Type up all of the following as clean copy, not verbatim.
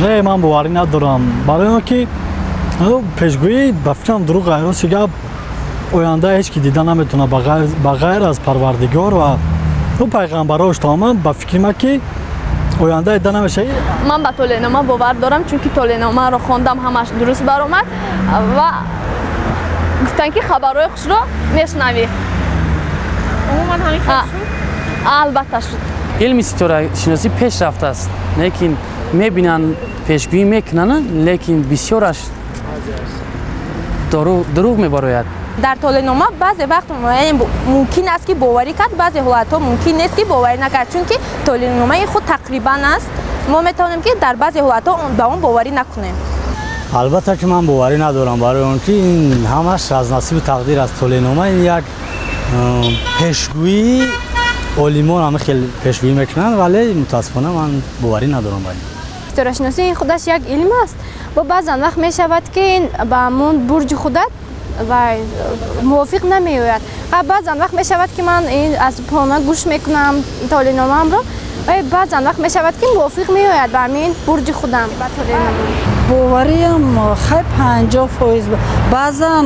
نه من باوری ندارم برای اینکه پیشگویی به فکرم دروغ راست گپ آینده هیچ کی دیده نمیتونه بغیر از پروردگار و او پیغمبراش تماما به فکر ما که آینده دیده نمیشه. من به طول‌نامه باور دارم چون که طول‌نامه رو خواندم همش درست برآمد و گفتن که خبرهای خوش رو میشنوی. عموما همین البته شد. علم ستاره شناسی پیش رفته است لیکن میبینن پیشگویی میکنن لیکن بسیارش دروغ میبراید. در طول‌نامه بعضی وقت ممکن است که باوری کرد، بعضی حالت‌ها ممکن نیست که باوری نکرد چون که طول‌نامه خود تقریبا است. ما میتونیم که در بعضی حالت‌ها به اون باوری نکنیم. البته که من باوری ندارم برای اونکه این همش از نصیب تقدیر است. طول‌نامه این یک پیشگویی عالمان همه خیلی پیشگویی میکنن ولی متاسفانه من باوری ندارم. ستاره شناسی خودش یک علم است و بعضا وقت می شود که این به همون برج خودت و موافق نمی آید. بعضا وقت می شود که من این از پانا گوش میکنم طول‌نامه‌ام رو و بعضا وقت می شود که موافق می آید به همین برج خودم. باوری هم خیلی 50% بعضا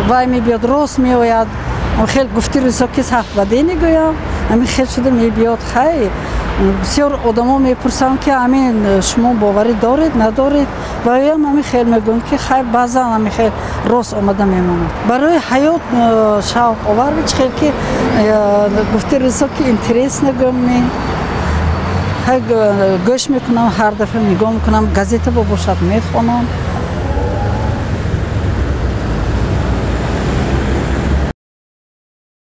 وای می بیاد راست می آید. خیلی گفتی روزا که حرف بده نگویم همین خیلی شده می بیاد خیلی بسیار آدما میپرسن که همین شما باوری دارید ندارید و همین خیلی میگن که خیلی بعضا همین خیلی راست آمده میمونه برای حیات شوق آور بچ خیلی که گفتی روزا که اینترس نگم گوش میکنم هر دفعه نگاه میکنم گازیته باشد میخوانم